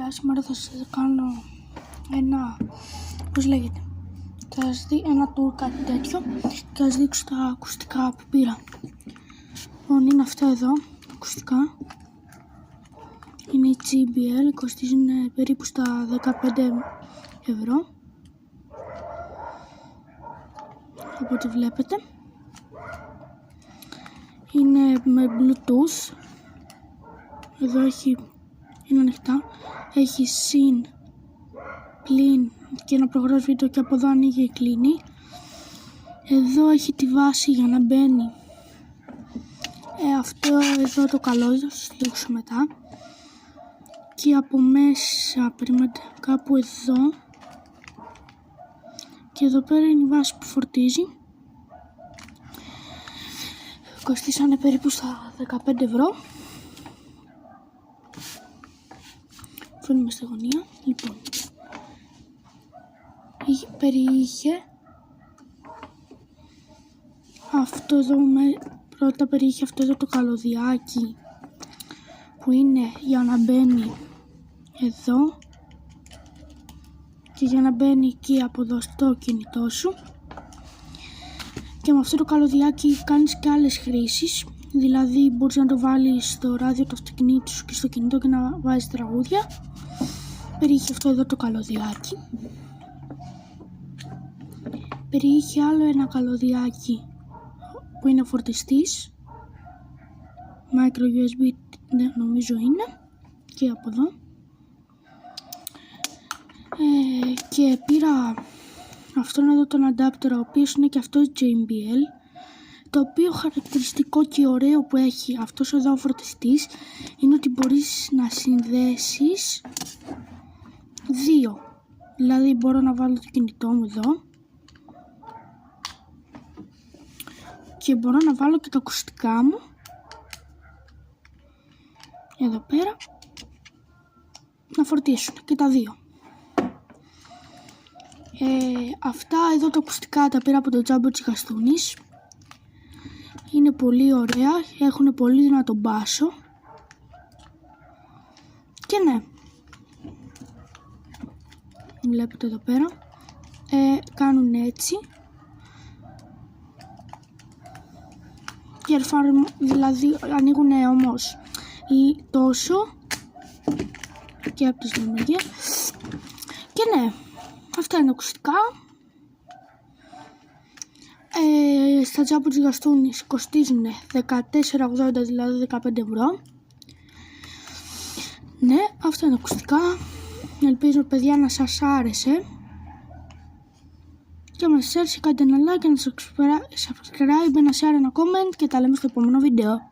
παιδιά, σήμερα θα σας κάνω ένα, πώς λέγεται, θα σας δει ένα tour, κάτι τέτοιο, και θα σας δείξω τα ακουστικά που πήρα. Λοιπόν, είναι αυτά εδώ, ακουστικά. Είναι η JBL, κοστίζουν περίπου στα 15 ευρώ. Από ό,τι βλέπετε. Είναι με Bluetooth. Εδώ είναι ανοιχτά. Έχει συν, πλην και ένα προγράμμα βίντεο, και από εδώ ανοίγει και κλείνει. Εδώ έχει τη βάση για να μπαίνει αυτό εδώ το καλώδιο, θα σας δείξω μετά. Και από μέσα, περιμένετε, κάπου εδώ. Και εδώ πέρα είναι η βάση που φορτίζει. Κοστίσανε περίπου στα 15 ευρώ. Φέρνουμε στη γωνία. Λοιπόν, περιείχε αυτό εδώ, πρώτα περιείχε αυτό εδώ το καλωδιάκι που είναι για να μπαίνει εδώ και για να μπαίνει εκεί από εδώ στο κινητό σου. Και με αυτό το καλωδιάκι κάνεις και άλλες χρήσεις, δηλαδή μπορείς να το βάλεις στο ράδιο του αυτοκινήτου σου και στο κινητό και να βάζεις τραγούδια. Περιείχε αυτό εδώ το καλωδιάκι. Περιείχε άλλο ένα καλωδιάκι που είναι φορτιστής, micro USB νομίζω είναι, και από εδώ. Και πήρα αυτόν εδώ τον adapter, ο οποίος είναι και αυτός JBL. Το οποίο χαρακτηριστικό και ωραίο που έχει αυτός εδώ ο φορτιστής είναι ότι μπορείς να συνδέσεις δύο. Δηλαδή μπορώ να βάλω το κινητό μου εδώ και μπορώ να βάλω και τα ακουστικά μου εδώ πέρα να φορτίσουν και τα δύο. Αυτά εδώ τα ακουστικά τα πήρα από το Τζάμπο της Γαστούνης. Είναι πολύ ωραία, έχουν πολύ δυνατό μπάσο. Και ναι, βλέπετε εδώ πέρα, κάνουν έτσι και δηλαδή ανοίγουν όμως τόσο και από τις δύο μεριές. Και ναι, αυτά είναι ακουστικά. Στα Τζάμπο της Γαστούνης κοστίζουν 14,80, δηλαδή 15 ευρώ. Ναι, αυτά είναι ακουστικά. Ελπίζω, παιδιά, να σας άρεσε. Και άμα σας άρεσε, κάντε ένα like, ένα subscribe, ένα share, ένα comment, και τα λέμε στο επόμενο βίντεο.